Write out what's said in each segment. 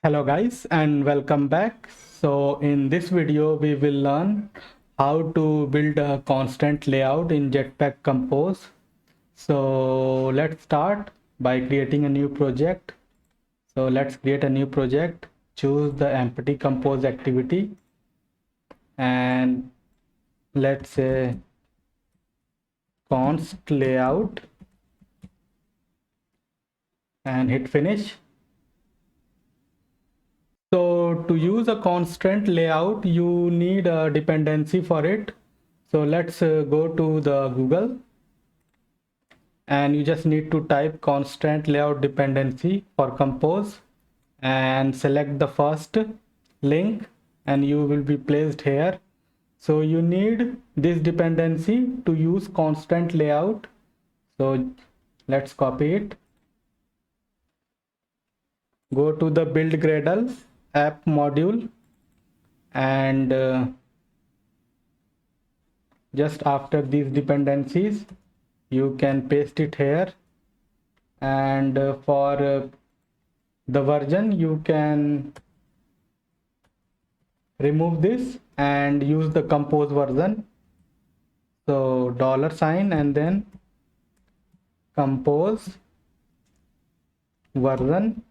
Hello guys and welcome back. So in this video we will learn how to build a constant layout in Jetpack Compose. So let's start by creating a new project. So let's create a new project, choose the empty compose activity and let's say const layout and hit finish. So to use a constant layout, you need a dependency for it. So let's go to the Google and you just need to type constant layout dependency for compose and select the first link and you will be placed here. So you need this dependency to use constant layout. So let's copy it. Go to the build Gradle app module and just after these dependencies you can paste it here and for the version you can remove this and use the compose version. So $sign and then compose version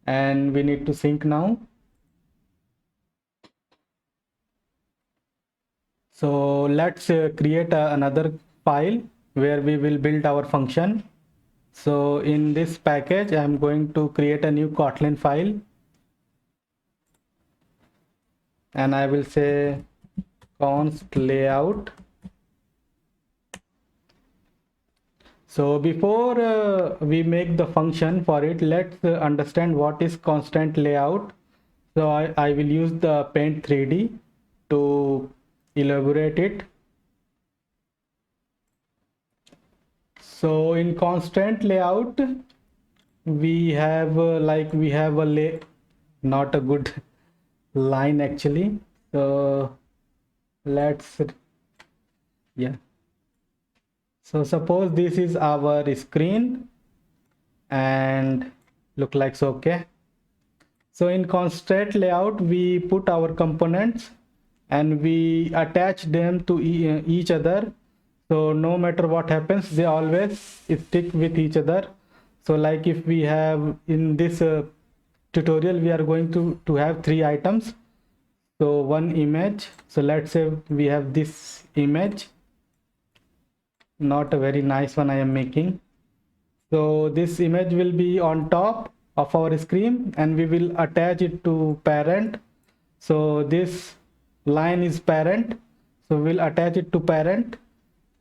and we need to sync now. So let's create another file where we will build our function. So in this package I'm going to create a new Kotlin file and I will say const layout. So before we make the function for it, let's understand what is constant layout. So I will use the Paint 3D to elaborate it. So in constant layout, we have not a good line actually. So let's, yeah. So suppose this is our screen and look like so, okay. So in constant layout, we put our components and we attach them to each other. So no matter what happens, they always stick with each other. So like if we have in this tutorial, we are going to have 3 items. So one image. So let's say we have this image. Not a very nice one I am making. So this image will be on top of our screen and we will attach it to parent. So this line is parent. So we'll attach it to parent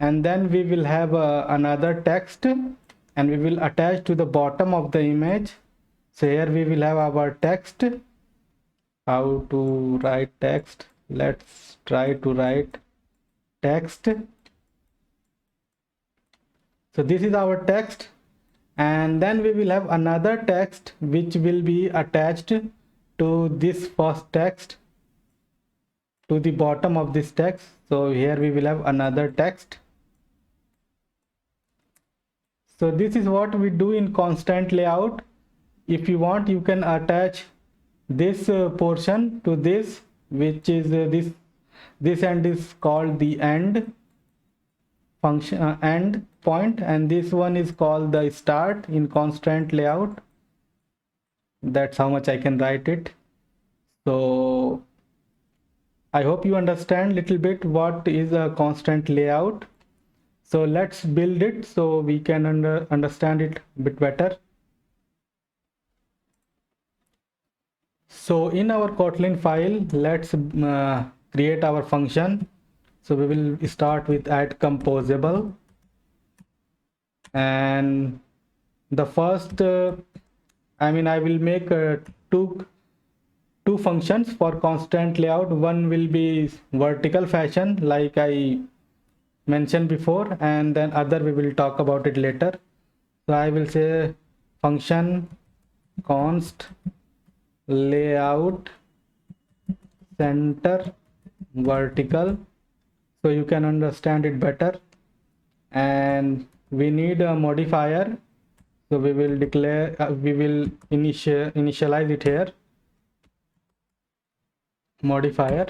and then we will have another text and we will attach to the bottom of the image. So here we will have our text. How to write text? Let's try to write text. So this is our text and then we will have another text which will be attached to this first text to the bottom of this text. So here we will have another text. So this is what we do in constant layout. If you want, you can attach this portion to this, which is this end is called the end function end point and this one is called the start in constant layout. That's how much I can write it. So I hope you understand little bit what is a constant layout. So let's build it so we can understand it a bit better. So in our Kotlin file, let's create our function. So we will start with add composable and the first I will make two functions for constant layout. One will be vertical fashion like I mentioned before and then other we will talk about it later. So I will say function const layout center vertical so you can understand it better. And we need a modifier, so we will declare we will initialize it here. modifier,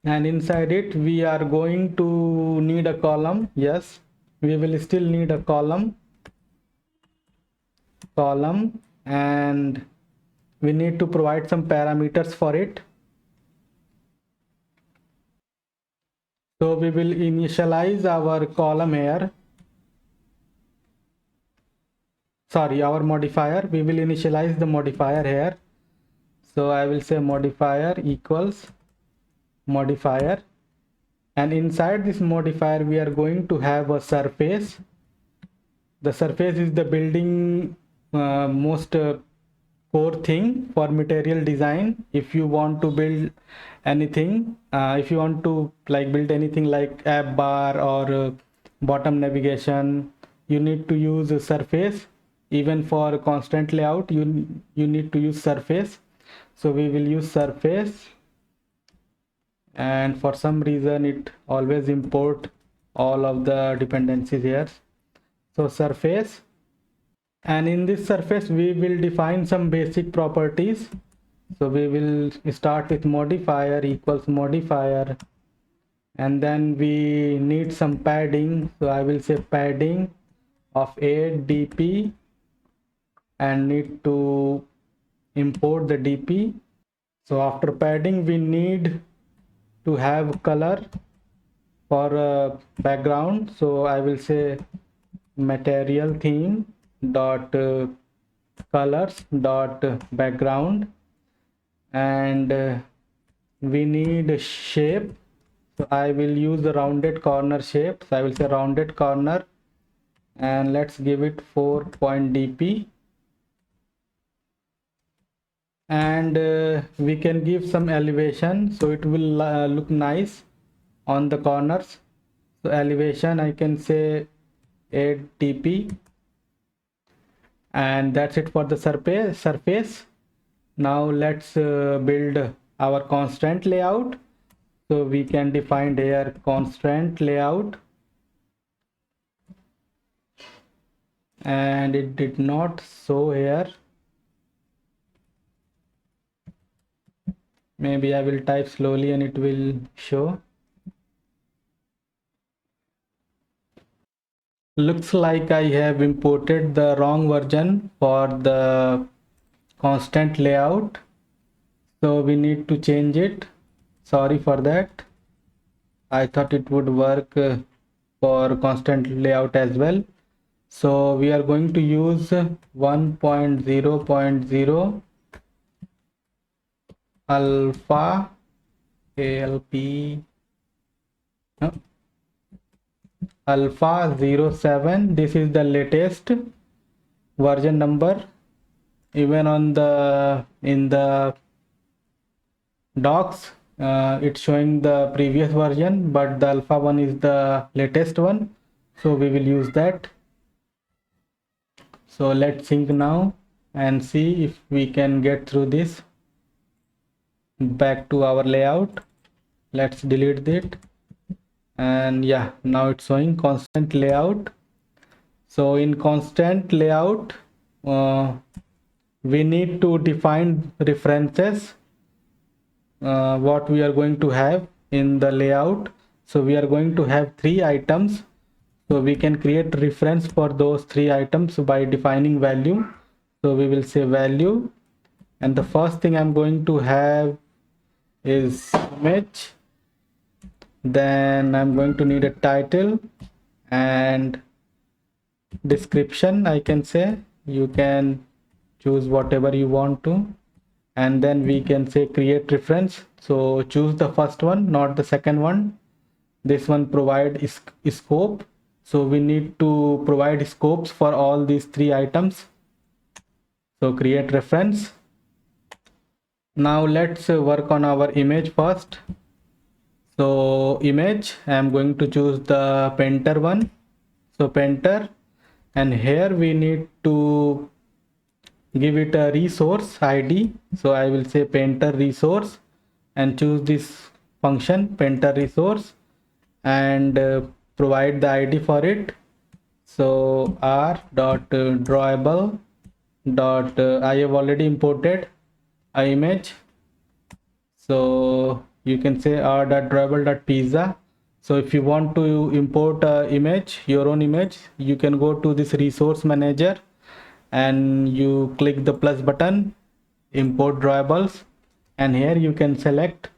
and inside it we are going to need a column. Yes, we will still need a column, and we need to provide some parameters for it. So we will initialize our column here. Sorry, our modifier. We will initialize the modifier here. So I will say modifier equals modifier, and inside this modifier we are going to have a surface. The surface is the building most core thing for material design. If you want to build anything, if you want to build anything like app bar or bottom navigation, you need to use a surface. Even for constant layout, you need to use surface. So we will use surface, and for some reason it always import all of the dependencies here. So surface, and in this surface we will define some basic properties. So we will start with modifier equals modifier, and then we need some padding. So I will say padding of 8 dp, and need to import the dp. So after padding we need to have color for background. So I will say material theme dot colors dot background, and we need a shape. So I will use the rounded corner shape. So I will say rounded corner, and let's give it 4 point dp, and we can give some elevation so it will look nice on the corners. So elevation I can say 8 dp, and that's it for the surface. Now let's build our constant layout. So we can define here constant layout, and it did not show here. Maybe I will type slowly and it will show. Looks like I have imported the wrong version for the constant layout, so we need to change it. Sorry for that. I thought it would work for constant layout as well. So we are going to use 1.0.0 alpha alp alpha 07. This is the latest version number. Even on the in the docs it's showing the previous version, but the alpha one is the latest one, so we will use that. So let's sync now and see if we can get through this. Back to our layout, let's delete it, and yeah, now it's showing constant layout. So in constant layout we need to define references, what we are going to have in the layout. So we are going to have 3 items, so we can create reference for those 3 items by defining value. So we will say value, and the first thing I'm going to have is image. Then I'm going to need a title and description. I can say, you can choose whatever you want to, and then we can say create reference. So choose the first one, not the second one. This one provide scope, so we need to provide scopes for all these 3 items. So create reference. Now let's work on our image first. So image, I am going to choose the painter one. So painter, and here we need to give it a resource ID. So I will say painter resource, and choose this function painter resource, and provide the ID for it. So r dot drawable dot I have already imported a image. So you can say r.drawable.pizza. So if you want to import a image, your own image, you can go to this resource manager and you click the plus button, import drawables, and here you can select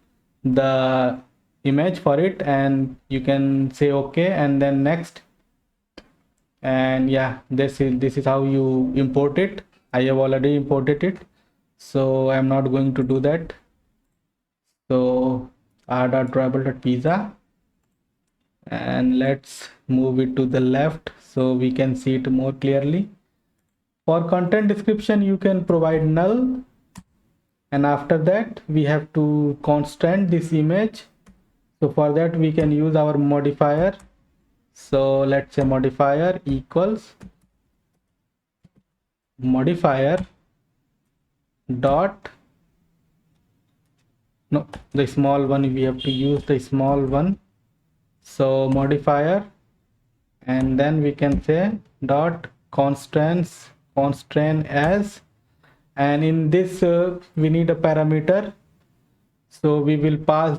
the image for it and you can say okay and then next. And yeah, this is how you import it. I have already imported it, so I'm not going to do that. So r.drawable.pizza, and let's move it to the left so we can see it more clearly. For content description, you can provide null, and after that we have to constrain this image. So for that we can use our modifier. So let's say modifier equals modifier dot, no, the small one, we have to use the small one. So modifier, and then we can say dot constrain as, and in this we need a parameter. So we will pass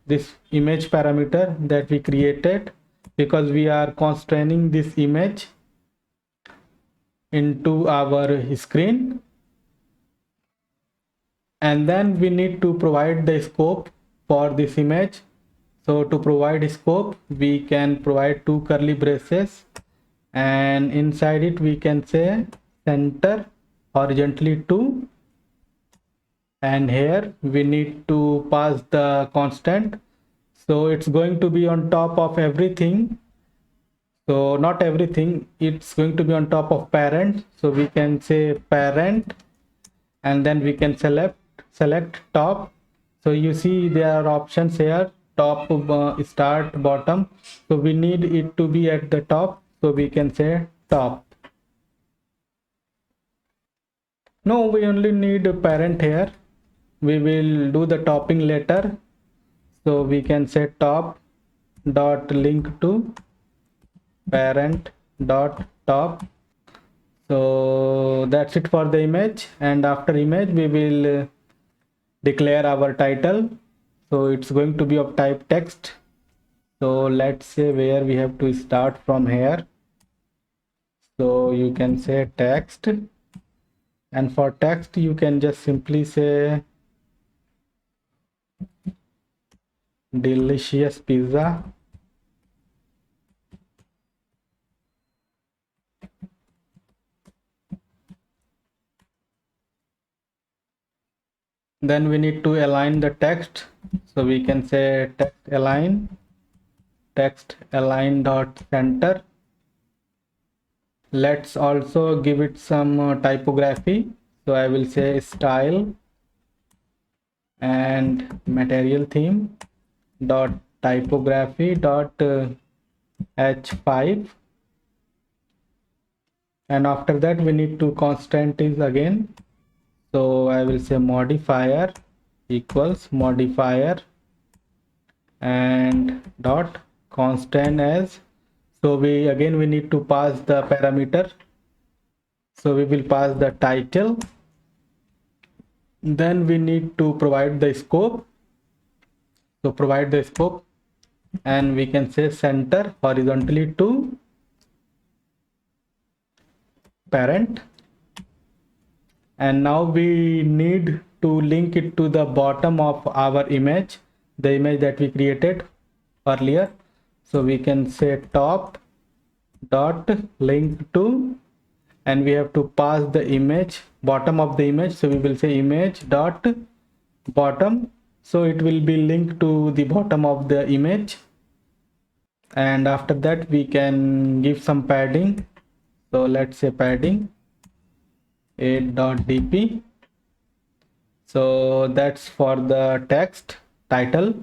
this image parameter that we created, because we are constraining this image into our screen. And then we need to provide the scope for this image. So to provide scope, we can provide two curly braces, and inside it we can say center horizontally 2, and here we need to pass the constant. So it's going to be on top of everything. So not everything, it's going to be on top of parent. So we can say parent, and then we can select top. So you see there are options here, top, start, bottom. So we need it to be at the top, so we can say top. No, we only need a parent here. We will do the topping later. So we can say top dot link to parent dot top. So that's it for the image, and after image we will declare our title. So it's going to be of type text. So let's say where we have to start from here. So you can say text, and for text you can just simply say delicious pizza. Then we need to align the text. So we can say text align dot center. Let's also give it some typography. So I will say style and material theme dot typography dot h5, and after that we need to constant is again. So I will say modifier equals modifier and dot constant as. So we need to pass the parameter. So we will pass the title. Then we need to provide the scope. So provide the scope, and we can say center horizontally to parent. And now we need to link it to the bottom of our image, the image that we created earlier. So we can say top dot link to, and we have to pass the image, bottom of the image. So we will say image dot bottom. So it will be linked to the bottom of the image. And after that we can give some padding. So let's say padding 8.dp. So that's for the text title,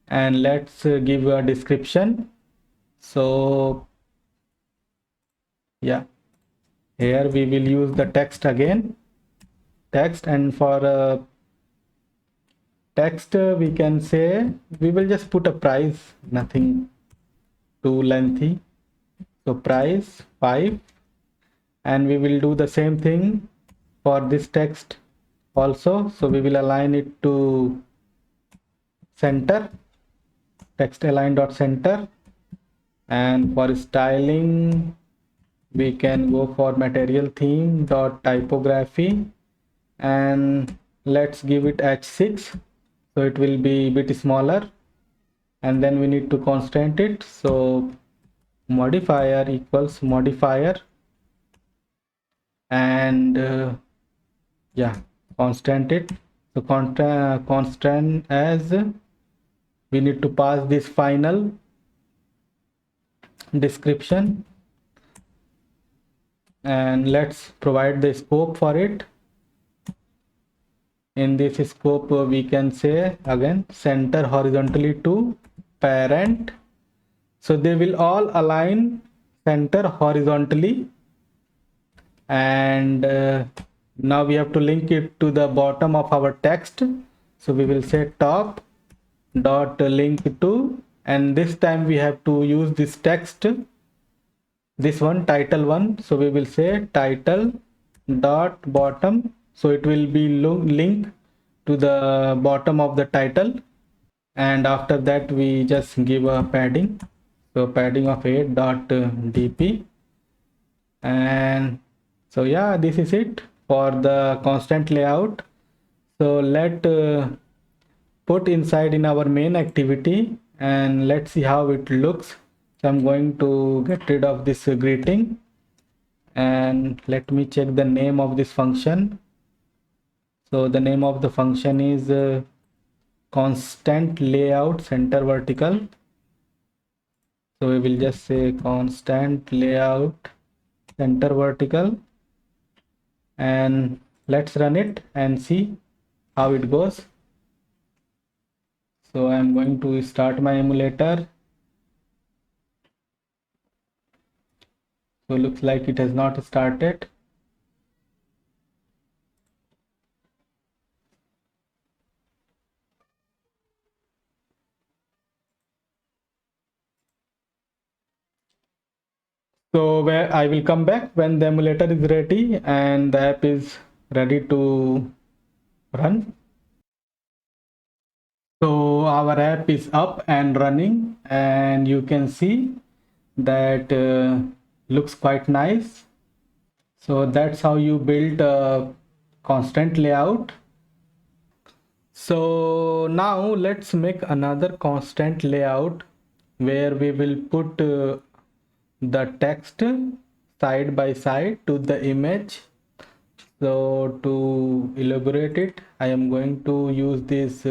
and let's give a description. So yeah, here we will use the text again, text, and for text we can say we will just put a price, nothing too lengthy. So price 5, and we will do the same thing for this text also. So we will align it to center, text align dot center, and for styling we can go for material theme dot typography, and let's give it h6 so it will be a bit smaller, and then we need to constant it, so modifier equals modifier, and yeah, constant it, so constant as we need to pass this final description, and let's provide the scope for it. In this scope we can say again center horizontally to parent, so they will all align center horizontally, and now we have to link it to the bottom of our text, so we will say top dot link to, and this time we have to use this text, this one title one, so we will say title dot bottom, so it will be link to the bottom of the title, and after that we just give a padding, so padding of 8 dot dp, and so yeah, this is it for the constant layout. So let put inside in our main activity, and let's see how it looks. So I'm going to get rid of this greeting, and let me check the name of this function. So the name of the function is constant layout center vertical, so we will just say constant layout center vertical, and let's run it and see how it goes. So I'm going to start my emulator. So looks like it has not started. So where I will come back when the emulator is ready and the app is ready to run. So our app is up and running, and you can see that looks quite nice. So that's how you build a constant layout. So now let's make another constant layout where we will put the text side by side to the image. So to elaborate it, I am going to use this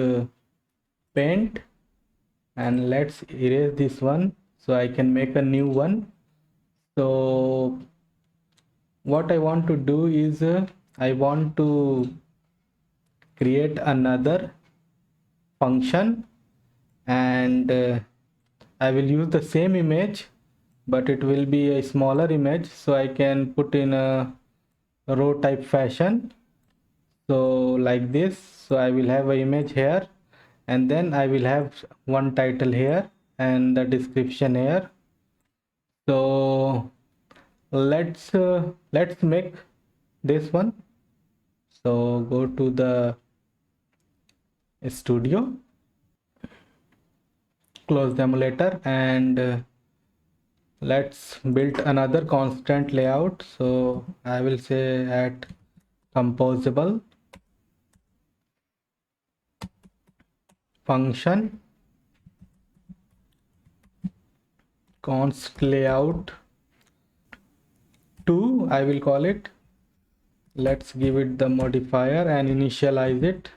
paint, and let's erase this one so I can make a new one. So what I want to do is I want to create another function, and I will use the same image, but it will be a smaller image, so I can put in a row type fashion, so like this. So I will have an image here, and then I will have one title here and the description here. So let's make this one. So go to the studio, close the emulator, and let's build another constant layout. So I will say at composable function const layout 2, I will call it. Let's give it the modifier and initialize it.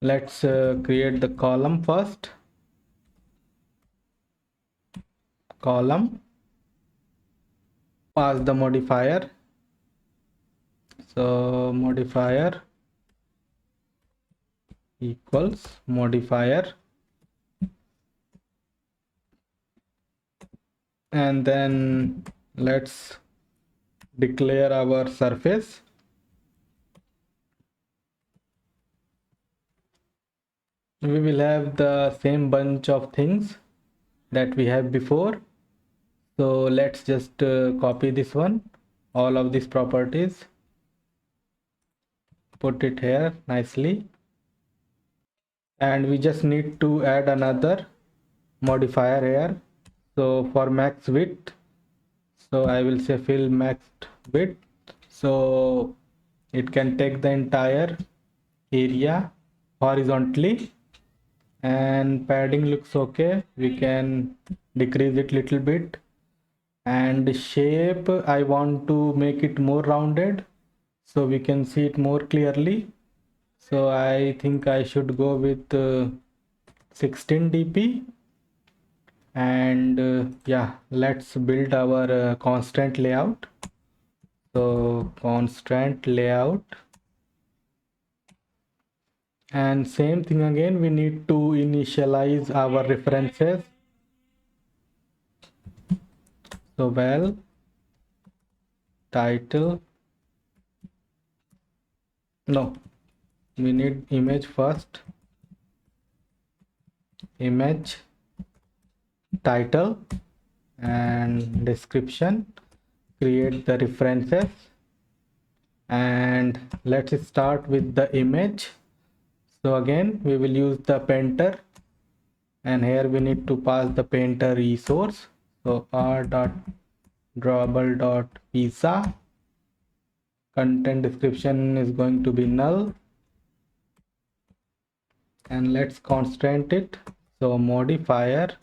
Let's create the column first. Column, pass the modifier. So modifier equals modifier, and then let's declare our surface. We will have the same bunch of things that we have before, so let's just copy this one, all of these properties, put it here nicely, and we just need to add another modifier here. So for max width, so I will say fill max width, so it can take the entire area horizontally. And padding looks okay, we can decrease it little bit. And shape, I want to make it more rounded so we can see it more clearly. So I think I should go with 16 dp. And yeah, let's build our constant layout. So constant layout, and same thing again, we need to initialize our references. So well, title, no, we need image first. Image, title, and description, create the references. And let's start with the image. So again, we will use the painter, and here we need to pass the painter resource. So r.drawable.pizza, content description is going to be null, and let's constraint it. So modifier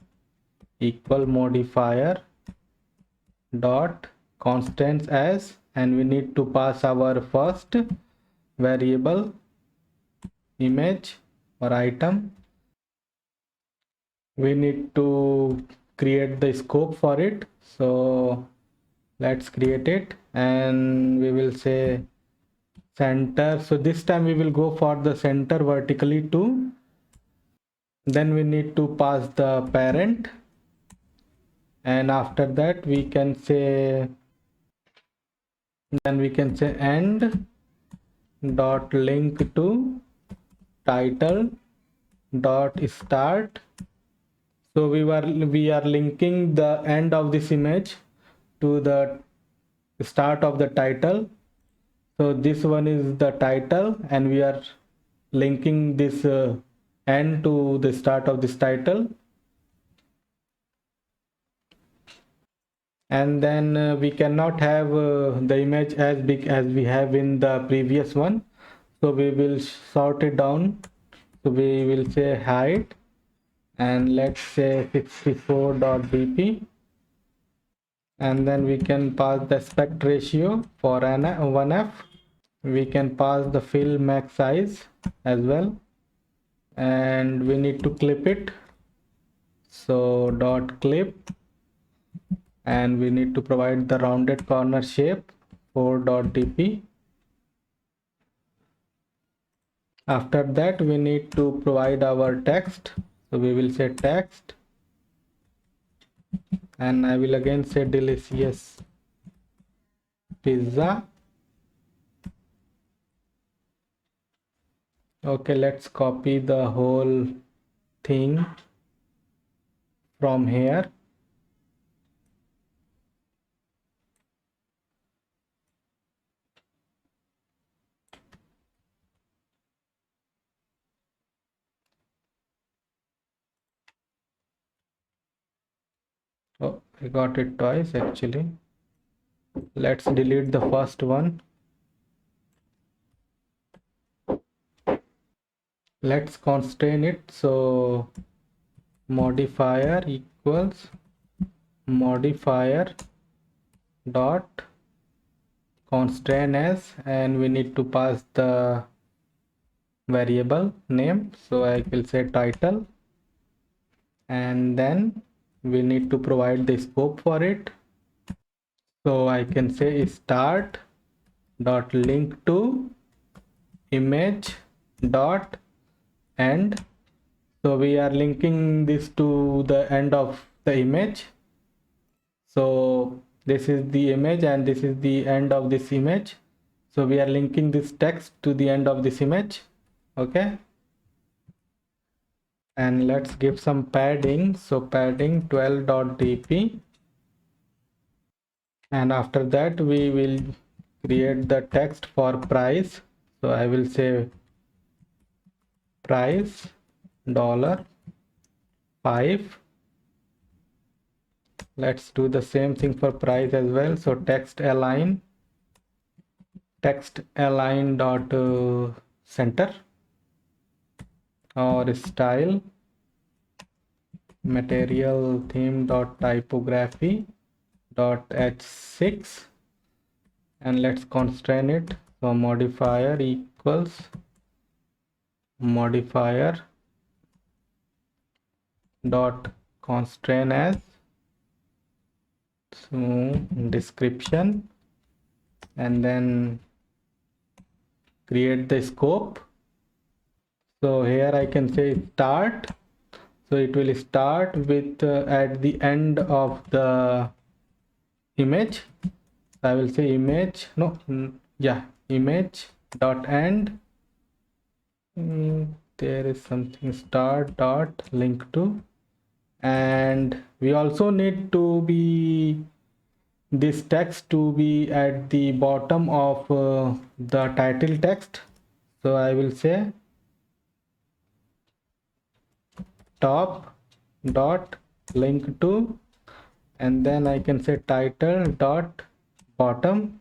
equal modifier dot constants as, and we need to pass our first variable image or item. We need to create the scope for it, so let's create it, and we will say center. So this time we will go for the center vertically too. Then we need to pass the parent, and after that we can say, then we can say end dot link to title dot start. So we are linking the end of this image to the start of the title. So this one is the title, and we are linking this end to the start of this title. And then we cannot have the image as big as we have in the previous one, so we will sort it down. So we will say height, and let's say 64.dp, and then we can pass the aspect ratio for an 1f. We can pass the fill max size as well, and we need to clip it. So dot clip, and we need to provide the rounded corner shape 4.dp. After that we need to provide our text, so we will say text, and I will again say delicious pizza. Okay, let's copy the whole thing from here. Oh, I got it twice actually. Let's delete the first one. Let's constrain it. So modifier equals modifier dot constrain as, and we need to pass the variable name, so I will say title, and then we need to provide the scope for it. So I can say start dot link to image dot end. So we are linking this to the end of the image. So this is the image and this is the end of this image, so we are linking this text to the end of this image. Okay, and let's give some padding. So padding 12.dp, and after that we will create the text for price. So I will say price $5. Let's do the same thing for price as well. So text align dot center, or style material theme dot typography dot h6, and let's constrain it. So modifier equals modifier dot constrain as, so description, and then create the scope. So here I can say start, so it will start with at the end of the image. So I will say image, no, yeah, image dot end. There is something start dot link to, and we also need to be this text to be at the bottom of the title text. So I will say top dot link to, and then I can say title dot bottom,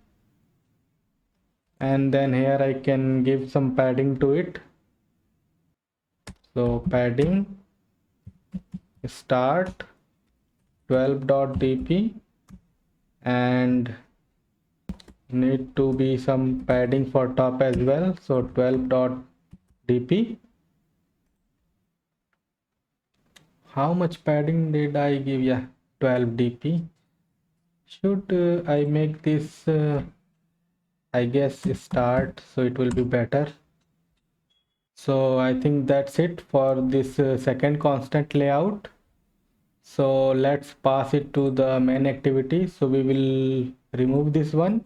and then here I can give some padding to it. So padding start 12.dp, and need to be some padding for top as well. So 12.dp. How much padding did I give? Yeah, 12 dp. Should I make this I guess start, so it will be better. So I think that's it for this second constant layout. So let's pass it to the main activity. So we will remove this one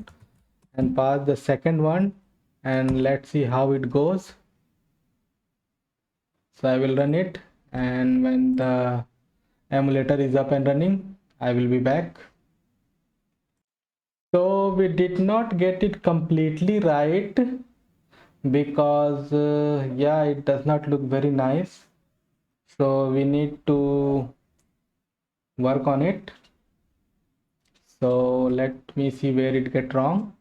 and pass the second one, and let's see how it goes. So I will run it, and when the emulator is up and running, I will be back. So we did not get it completely right, because yeah, it does not look very nice. So we need to work on it. So let me see where it get wrong.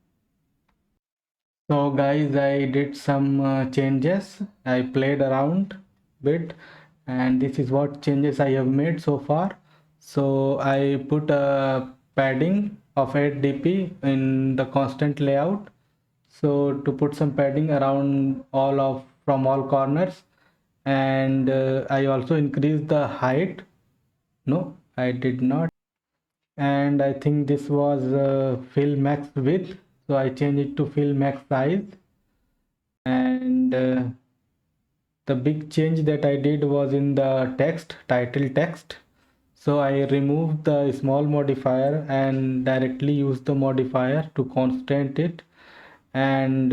So guys, I did some changes. I played around bit, and this is what changes I have made so far. So I put a padding of 8 dp in the constant layout, so to put some padding around all of from all corners, and I also increased the height. No, I did not. And I think this was fill max width, so I changed it to fill max size. And the big change that I did was in the text, title text. So I removed the small modifier and directly used the modifier to constrain it. And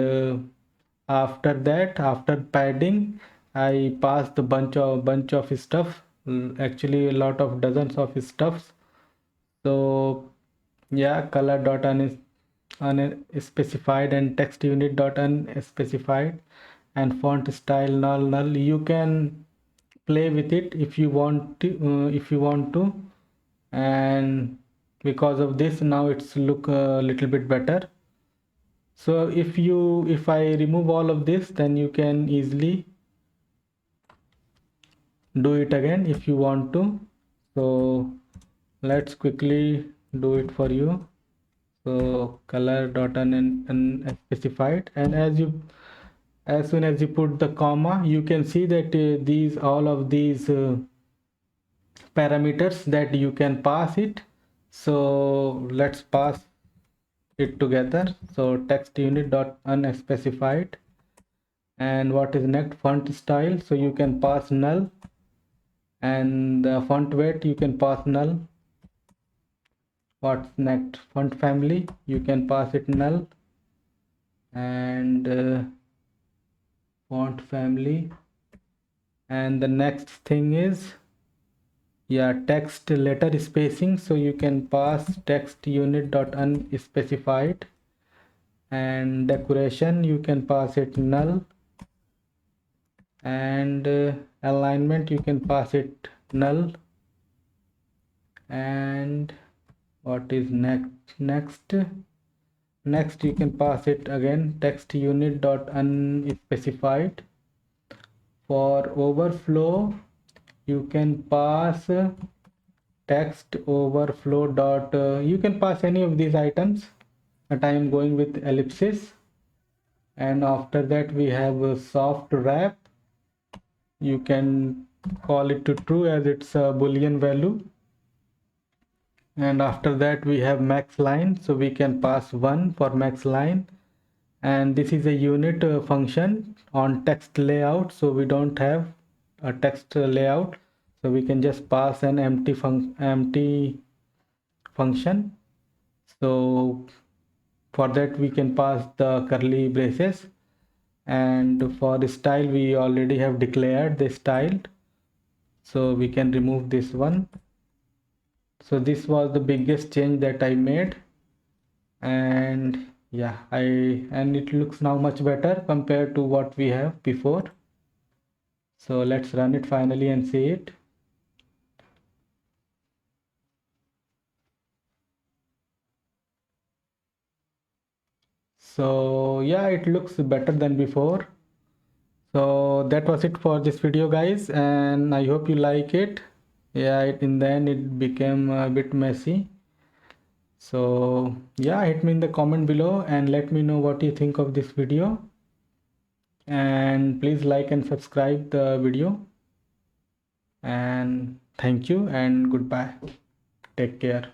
after that, after padding, I passed a bunch of stuff, actually a lot of dozens of stuffs. So yeah, color dot unspecified, and text unit dot unspecified, and font style null. You can play with it if you want to, and because of this now it's look a little bit better. So if I remove all of this, then you can easily do it again if you want to. So let's quickly do it for you. So color dot unspecified, and as soon as you put the comma, you can see that these all of these parameters that you can pass it. So let's pass it together. So text unit dot unspecified, and what is next, font style, so you can pass null, and the font weight you can pass null. What's next, font family, you can pass it null, and font family. And the next thing is, yeah, text letter spacing, so you can pass text unit dot unspecified, and decoration you can pass it null, and alignment you can pass it null. And what is next you can pass it again text unit dot unspecified. For overflow you can pass text overflow dot you can pass any of these items, but I am going with ellipsis. And after that we have a soft wrap. You can call it to true as it's a boolean value. And after that we have max line, so we can pass 1 for max line. And this is a unit function on text layout, so we don't have a text layout, so we can just pass an empty function. So for that we can pass the curly braces. And for the style we already have declared the style, so we can remove this one. So this was the biggest change that I made. And yeah, and it looks now much better compared to what we have before. So let's run it finally and see it. So yeah, it looks better than before. So that was it for this video, guys, and I hope you like it. Yeah, in the end it became a bit messy. So yeah, hit me in the comment below and let me know what you think of this video. And please like and subscribe the video. And thank you and goodbye. Take care.